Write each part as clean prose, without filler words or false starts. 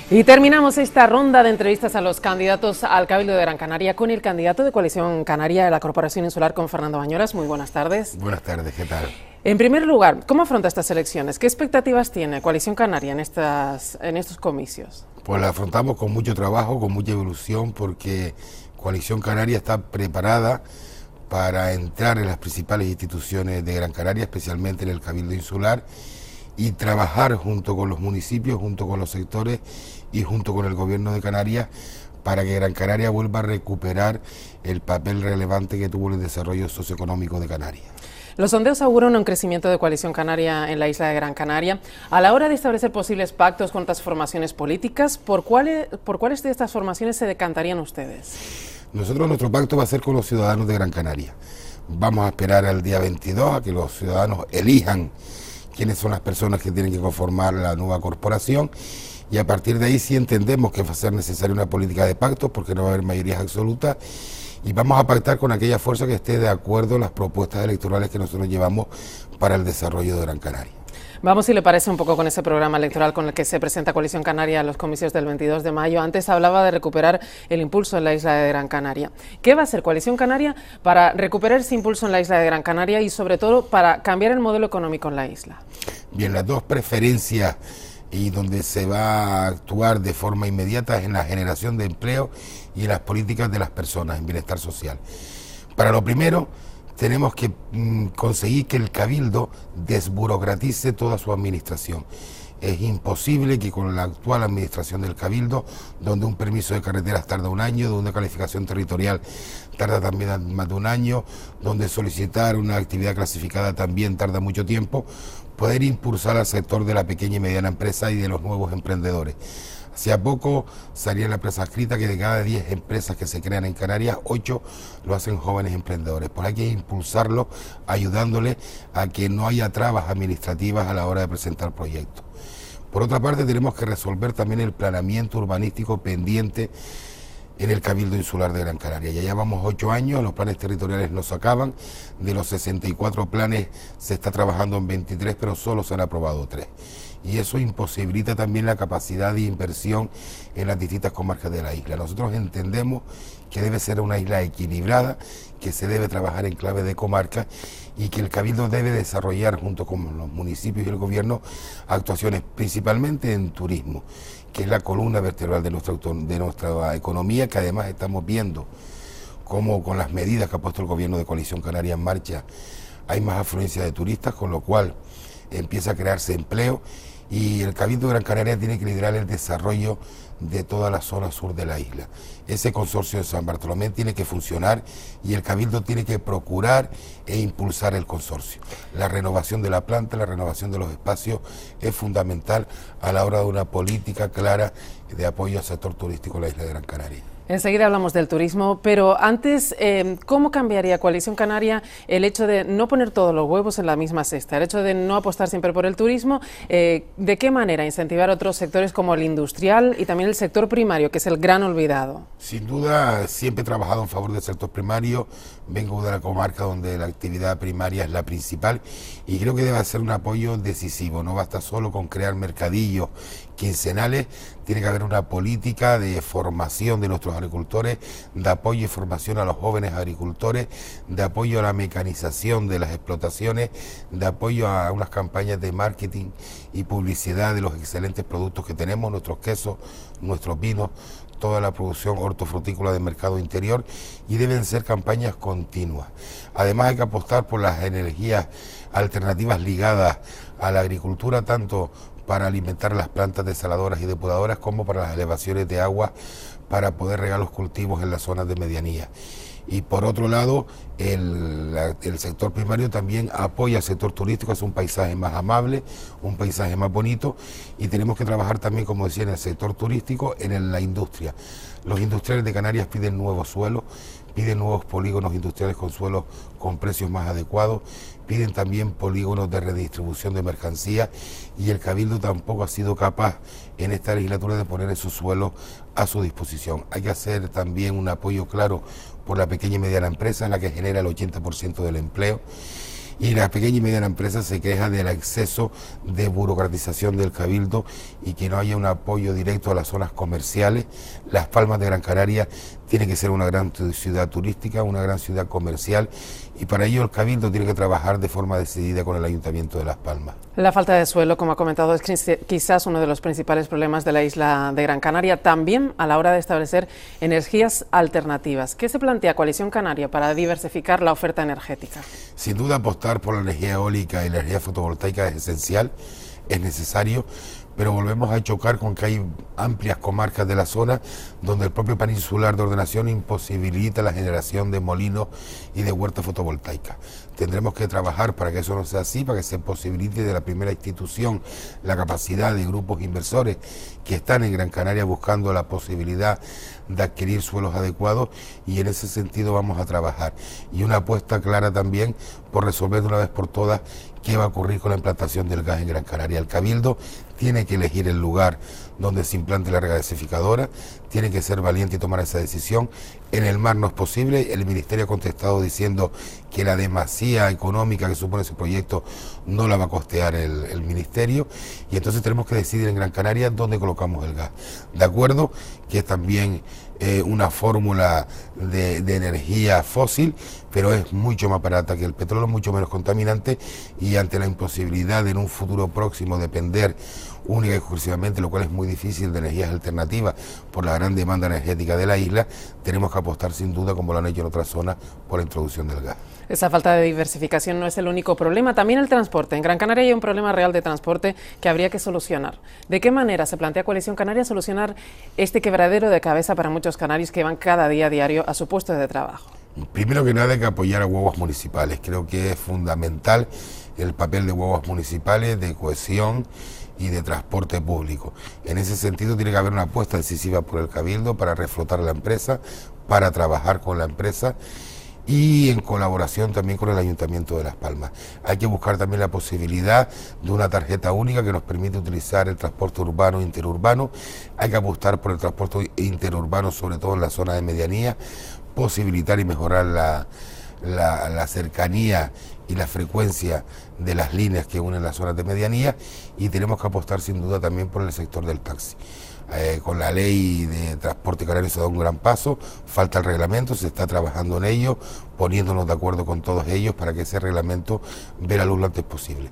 Y terminamos esta ronda de entrevistas a los candidatos al Cabildo de Gran Canaria con el candidato de Coalición Canaria de la Corporación Insular, con Fernando Bañolas. Muy buenas tardes. Buenas tardes, ¿qué tal? En primer lugar, ¿cómo afronta estas elecciones? ¿Qué expectativas tiene Coalición Canaria en estos comicios? Pues la afrontamos con mucho trabajo, con mucha ilusión, porque Coalición Canaria está preparada para entrar en las principales instituciones de Gran Canaria, especialmente en el Cabildo Insular, y trabajar junto con los municipios, junto con los sectores y junto con el Gobierno de Canarias para que Gran Canaria vuelva a recuperar el papel relevante que tuvo en el desarrollo socioeconómico de Canarias. Los sondeos auguran un crecimiento de Coalición Canaria en la isla de Gran Canaria. A la hora de establecer posibles pactos con otras formaciones políticas, ¿por cuáles de estas formaciones se decantarían ustedes? Nuestro pacto va a ser con los ciudadanos de Gran Canaria. Vamos a esperar al día 22 a que los ciudadanos elijan quiénes son las personas que tienen que conformar la nueva corporación, y a partir de ahí sí entendemos que va a ser necesaria una política de pactos, porque no va a haber mayorías absolutas, y vamos a pactar con aquella fuerza que esté de acuerdo en las propuestas electorales que nosotros llevamos para el desarrollo de Gran Canaria. Vamos, si le parece, un poco con ese programa electoral con el que se presenta Coalición Canaria a los comicios del 22 de mayo. Antes hablaba de recuperar el impulso en la isla de Gran Canaria. ¿Qué va a hacer Coalición Canaria para recuperar ese impulso en la isla de Gran Canaria y, sobre todo, para cambiar el modelo económico en la isla? Bien, las dos preferencias y donde se va a actuar de forma inmediata es en la generación de empleo y en las políticas de las personas, en bienestar social. Para lo primero, tenemos que conseguir que el Cabildo desburocratice toda su administración. Es imposible que con la actual administración del Cabildo, donde un permiso de carreteras tarda un año, donde una calificación territorial tarda también más de un año, donde solicitar una actividad clasificada también tarda mucho tiempo, poder impulsar al sector de la pequeña y mediana empresa y de los nuevos emprendedores. Hace poco salía en la prensa escrita que de cada 10 empresas que se crean en Canarias, 8 lo hacen jóvenes emprendedores. Pues hay que impulsarlo ayudándoles a que no haya trabas administrativas a la hora de presentar proyectos. Por otra parte, tenemos que resolver también el planeamiento urbanístico pendiente en el Cabildo Insular de Gran Canaria. Ya llevamos 8 años, los planes territoriales no se acaban, de los 64 planes se está trabajando en 23, pero solo se han aprobado 3. Y eso imposibilita también la capacidad de inversión en las distintas comarcas de la isla. Nosotros entendemos que debe ser una isla equilibrada, que se debe trabajar en clave de comarca y que el Cabildo debe desarrollar junto con los municipios y el gobierno actuaciones principalmente en turismo, que es la columna vertebral de nuestra economía, que además estamos viendo cómo con las medidas que ha puesto el gobierno de Coalición Canaria en marcha hay más afluencia de turistas, con lo cual empieza a crearse empleo, y el Cabildo de Gran Canaria tiene que liderar el desarrollo de toda la zona sur de la isla. Ese consorcio de San Bartolomé tiene que funcionar y el Cabildo tiene que procurar e impulsar el consorcio. La renovación de la planta, la renovación de los espacios es fundamental a la hora de una política clara de apoyo al sector turístico en la isla de Gran Canaria. Enseguida hablamos del turismo, pero antes, ¿cómo cambiaría Coalición Canaria el hecho de no poner todos los huevos en la misma cesta? El hecho de no apostar siempre por el turismo, ¿de qué manera incentivar otros sectores como el industrial y también el sector primario, que es el gran olvidado? Sin duda, siempre he trabajado en favor del sector primario. Vengo de la comarca donde la actividad primaria es la principal y creo que debe ser un apoyo decisivo. No basta solo con crear mercadillos quincenales, tiene que haber una política de formación de nuestros agricultores, de apoyo y formación a los jóvenes agricultores, de apoyo a la mecanización de las explotaciones, de apoyo a unas campañas de marketing y publicidad de los excelentes productos que tenemos, nuestros quesos, nuestros vinos, toda la producción hortofrutícola del mercado interior, y deben ser campañas continuas. Además hay que apostar por las energías alternativas ligadas a la agricultura, tanto para alimentar las plantas desaladoras y depuradoras como para las elevaciones de agua para poder regar los cultivos en las zonas de medianía. Y por otro lado, el sector primario también apoya al sector turístico, es un paisaje más amable, un paisaje más bonito, y tenemos que trabajar también, como decía, en el sector turístico, en la industria. Los industriales de Canarias piden nuevos suelos, piden nuevos polígonos industriales con suelos con precios más adecuados, piden también polígonos de redistribución de mercancías, y el Cabildo tampoco ha sido capaz en esta legislatura de poner esos suelos a su disposición. Hay que hacer también un apoyo claro por la pequeña y mediana empresa, en la que genera el 80% del empleo, Y la pequeña y mediana empresa se queja del exceso de burocratización del Cabildo y que no haya un apoyo directo a las zonas comerciales. Las Palmas de Gran Canaria tiene que ser una gran ciudad turística, una gran ciudad comercial, y para ello el Cabildo tiene que trabajar de forma decidida con el Ayuntamiento de Las Palmas. La falta de suelo, como ha comentado, es quizás uno de los principales problemas de la isla de Gran Canaria, también a la hora de establecer energías alternativas. ¿Qué se plantea Coalición Canaria para diversificar la oferta energética? Sin duda, apostar por la energía eólica y la energía fotovoltaica es esencial, es necesario, pero volvemos a chocar con que hay amplias comarcas de la zona donde el propio plan insular de ordenación imposibilita la generación de molinos y de huertas fotovoltaicas. Tendremos que trabajar para que eso no sea así, para que se posibilite de la primera institución la capacidad de grupos inversores que están en Gran Canaria buscando la posibilidad de adquirir suelos adecuados, y en ese sentido vamos a trabajar. Y una apuesta clara también por resolver de una vez por todas qué va a ocurrir con la implantación del gas en Gran Canaria. El Cabildo tiene que elegir el lugar donde se implante la regasificadora, tiene que ser valiente y tomar esa decisión. En el mar no es posible, el Ministerio ha contestado diciendo que la demasía económica que supone ese proyecto no la va a costear el Ministerio, y entonces tenemos que decidir en Gran Canaria dónde colocamos el gas. De acuerdo que es también una fórmula de energía fósil, pero es mucho más barata que el petróleo, mucho menos contaminante, y ante la imposibilidad de en un futuro próximo depender única y exclusivamente, lo cual es muy difícil, de energías alternativas por la gran demanda energética de la isla, tenemos que apostar sin duda, como lo han hecho en otras zonas, por la introducción del gas. Esa falta de diversificación no es el único problema, también el transporte. En Gran Canaria hay un problema real de transporte que habría que solucionar. ¿De qué manera se plantea Coalición Canaria solucionar este quebradero de cabeza para muchos canarios que van cada día a diario a su puesto de trabajo? Primero que nada hay que apoyar a guaguas municipales. Creo que es fundamental el papel de guaguas municipales, de cohesión y de transporte público. En ese sentido tiene que haber una apuesta decisiva por el Cabildo para reflotar la empresa, para trabajar con la empresa y en colaboración también con el Ayuntamiento de Las Palmas. Hay que buscar también la posibilidad de una tarjeta única que nos permite utilizar el transporte urbano e interurbano. Hay que apostar por el transporte interurbano, sobre todo en la zona de medianía, posibilitar y mejorar la cercanía y la frecuencia de las líneas que unen las zonas de medianía, y tenemos que apostar sin duda también por el sector del taxi. Con la ley de transporte canario se da un gran paso, falta el reglamento, se está trabajando en ello, poniéndonos de acuerdo con todos ellos para que ese reglamento vea la luz lo antes posible.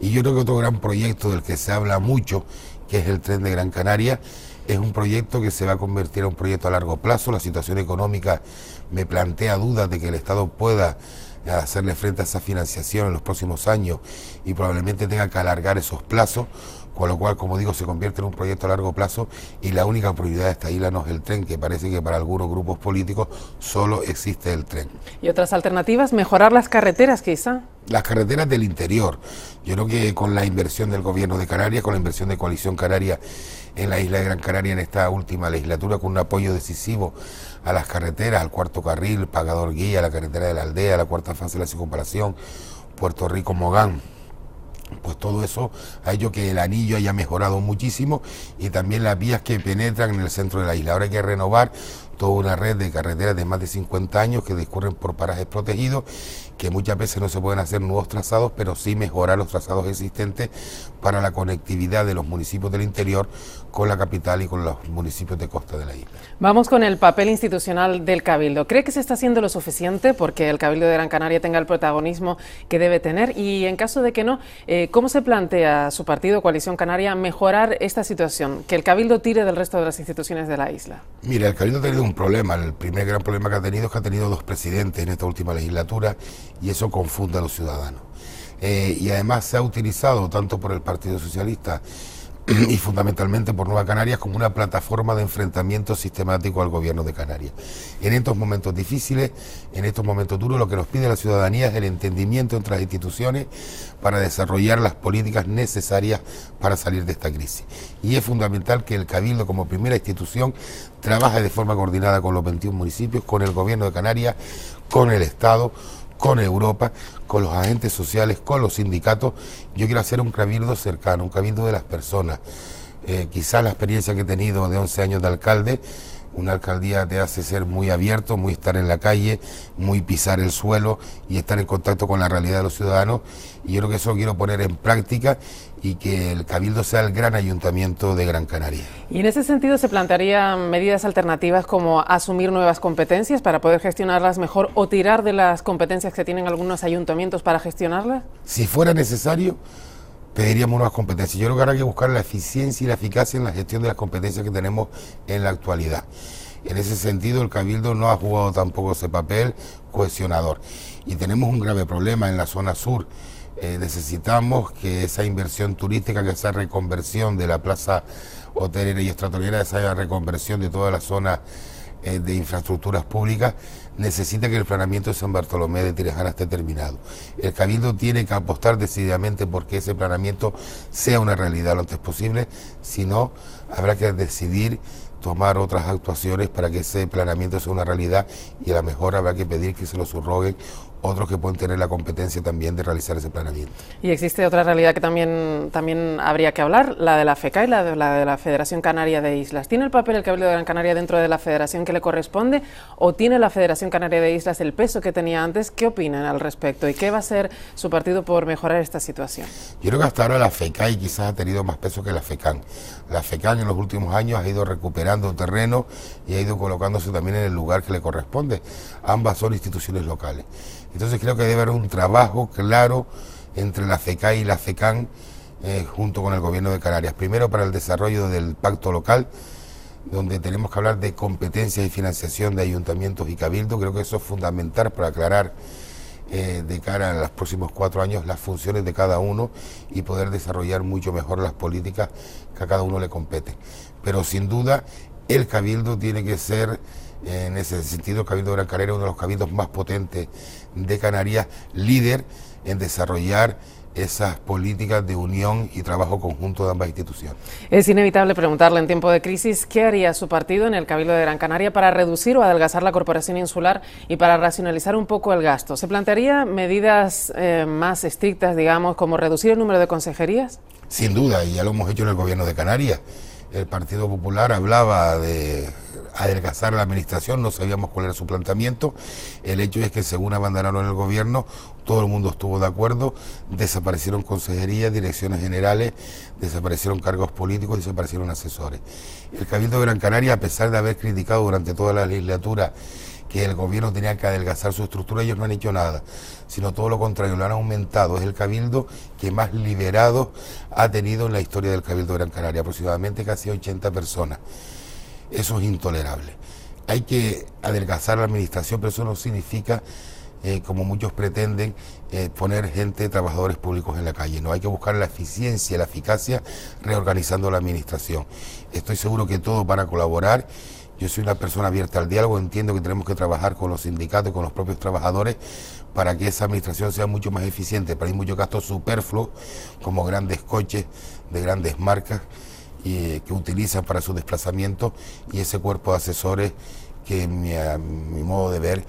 Y yo creo que otro gran proyecto del que se habla mucho, que es el tren de Gran Canaria, es un proyecto que se va a convertir en un proyecto a largo plazo. La situación económica me plantea dudas de que el Estado pueda hacerle frente a esa financiación en los próximos años y probablemente tenga que alargar esos plazos, con lo cual, como digo, se convierte en un proyecto a largo plazo, y la única prioridad de esta isla no es el tren, que parece que para algunos grupos políticos solo existe el tren. ¿Y otras alternativas? ¿Mejorar las carreteras quizá? Las carreteras del interior. Yo creo que con la inversión del Gobierno de Canarias, con la inversión de Coalición Canaria en la isla de Gran Canaria en esta última legislatura, con un apoyo decisivo a las carreteras, al cuarto carril, Pagador Guía, la carretera de la Aldea, la cuarta fase de la circunvalación, Puerto Rico-Mogán, pues todo eso ha hecho que el anillo haya mejorado muchísimo, y también las vías que penetran en el centro de la isla. Ahora hay que renovar toda una red de carreteras de más de 50 años que discurren por parajes protegidos, que muchas veces no se pueden hacer nuevos trazados, pero sí mejorar los trazados existentes para la conectividad de los municipios del interior con la capital y con los municipios de costa de la isla. Vamos con el papel institucional del Cabildo. ¿Cree que se está haciendo lo suficiente porque el Cabildo de Gran Canaria tenga el protagonismo que debe tener? Y en caso de que no, ¿cómo se plantea su partido, Coalición Canaria, mejorar esta situación, que el Cabildo tire del resto de las instituciones de la isla? Mira, el Cabildo ha tenido un problema. El primer gran problema que ha tenido es que ha tenido dos presidentes en esta última legislatura, y eso confunde a los ciudadanos. Y además se ha utilizado tanto por el Partido Socialista y fundamentalmente por Nueva Canarias como una plataforma de enfrentamiento sistemático al Gobierno de Canarias. En estos momentos difíciles, en estos momentos duros, lo que nos pide la ciudadanía es el entendimiento entre las instituciones para desarrollar las políticas necesarias para salir de esta crisis. Y es fundamental que el Cabildo, como primera institución, trabaje de forma coordinada con los 21 municipios, con el Gobierno de Canarias, con el Estado, con Europa, con los agentes sociales, con los sindicatos. Yo quiero hacer un cabildo cercano, un cabildo de las personas. Quizás la experiencia que he tenido de 11 años de alcalde Una alcaldía te hace ser muy abierto, muy estar en la calle, muy pisar el suelo y estar en contacto con la realidad de los ciudadanos. Y yo creo que eso lo quiero poner en práctica y que el Cabildo sea el gran ayuntamiento de Gran Canaria. Y en ese sentido, ¿se plantearían medidas alternativas como asumir nuevas competencias para poder gestionarlas mejor o tirar de las competencias que tienen algunos ayuntamientos para gestionarlas? Si fuera necesario, pediríamos nuevas competencias. Yo creo que ahora hay que buscar la eficiencia y la eficacia en la gestión de las competencias que tenemos en la actualidad. En ese sentido, el Cabildo no ha jugado tampoco ese papel cohesionador. Y tenemos un grave problema en la zona sur. Necesitamos que esa inversión turística, que esa reconversión de la plaza hotelera y estratoriera, esa reconversión de toda la zona de infraestructuras públicas, necesita que el planeamiento de San Bartolomé de Tirajana esté terminado. El Cabildo tiene que apostar decididamente porque ese planeamiento sea una realidad lo antes posible, si no, habrá que decidir tomar otras actuaciones para que ese planeamiento sea una realidad y a lo mejor habrá que pedir que se lo subroguen otros que pueden tener la competencia también de realizar ese planeamiento. Y existe otra realidad que también habría que hablar, la de la FECAI, la de la Federación Canaria de Islas. ¿Tiene el papel el Cabildo de Gran Canaria dentro de la federación que le corresponde o tiene la Federación Canaria de Islas el peso que tenía antes? ¿Qué opinan al respecto y qué va a hacer su partido por mejorar esta situación? Yo creo que hasta ahora la FECAI quizás ha tenido más peso que la FECAN. La FECAN en los últimos años ha ido recuperando terreno y ha ido colocándose también en el lugar que le corresponde. Ambas son instituciones locales. Entonces creo que debe haber un trabajo claro entre la FECAI y la FECAN junto con el Gobierno de Canarias. Primero para el desarrollo del pacto local, donde tenemos que hablar de competencias y financiación de ayuntamientos y cabildos. Creo que eso es fundamental para aclarar de cara a los próximos 4 años las funciones de cada uno y poder desarrollar mucho mejor las políticas que a cada uno le competen. Pero sin duda el cabildo tiene que ser, en ese sentido, el Cabildo de Gran Canaria, uno de los cabildos más potentes de Canarias, líder en desarrollar esas políticas de unión y trabajo conjunto de ambas instituciones. Es inevitable preguntarle en tiempo de crisis qué haría su partido en el Cabildo de Gran Canaria para reducir o adelgazar la corporación insular y para racionalizar un poco el gasto. ¿Se plantearía medidas más estrictas, digamos, como reducir el número de consejerías? Sin duda, y ya lo hemos hecho en el Gobierno de Canarias. El Partido Popular hablaba de adelgazar la administración, no sabíamos cuál era su planteamiento. El hecho es que según abandonaron el gobierno, todo el mundo estuvo de acuerdo, desaparecieron consejerías, direcciones generales, desaparecieron cargos políticos, desaparecieron asesores. El Cabildo de Gran Canaria, a pesar de haber criticado durante toda la legislatura que el gobierno tenía que adelgazar su estructura, ellos no han hecho nada, sino todo lo contrario, lo han aumentado. Es el cabildo que más liberados ha tenido en la historia del Cabildo de Gran Canaria, aproximadamente casi 80 personas. Eso es intolerable. Hay que adelgazar la administración, pero eso no significa, como muchos pretenden, poner gente, trabajadores públicos en la calle. No, hay que buscar la eficiencia, la eficacia, reorganizando la administración. Estoy seguro que todos van a colaborar. Yo soy una persona abierta al diálogo, entiendo que tenemos que trabajar con los sindicatos y con los propios trabajadores para que esa administración sea mucho más eficiente, pero hay muchos gastos superfluos, como grandes coches de grandes marcas que utilizan para su desplazamiento, y ese cuerpo de asesores que a mi modo de ver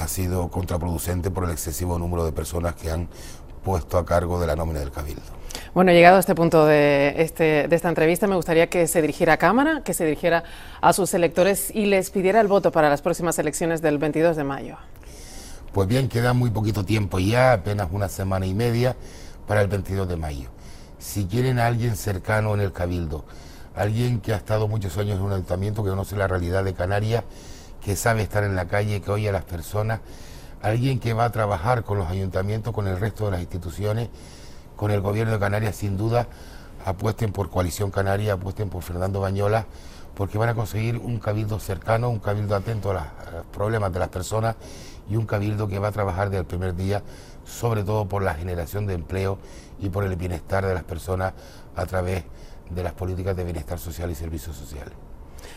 ha sido contraproducente por el excesivo número de personas que han puesto a cargo de la nómina del Cabildo. Bueno, llegado a este punto de esta entrevista, me gustaría que se dirigiera a Cámara, que se dirigiera a sus electores y les pidiera el voto para las próximas elecciones del 22 de mayo. Pues bien, queda muy poquito tiempo ya, apenas una semana y media para el 22 de mayo. Si quieren a alguien cercano en el Cabildo, alguien que ha estado muchos años en un ayuntamiento, que conoce la realidad de Canarias, que sabe estar en la calle, que oye a las personas, alguien que va a trabajar con los ayuntamientos, con el resto de las instituciones, con el Gobierno de Canarias, sin duda, apuesten por Coalición Canaria, apuesten por Fernando Bañolas, porque van a conseguir un cabildo cercano, un cabildo atento a los problemas de las personas y un cabildo que va a trabajar desde el primer día, sobre todo por la generación de empleo y por el bienestar de las personas a través de las políticas de bienestar social y servicios sociales.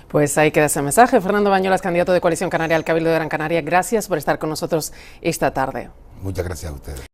Pues ahí queda ese mensaje. Fernando Bañolas, candidato de Coalición Canaria al Cabildo de Gran Canaria, gracias por estar con nosotros esta tarde. Muchas gracias a ustedes.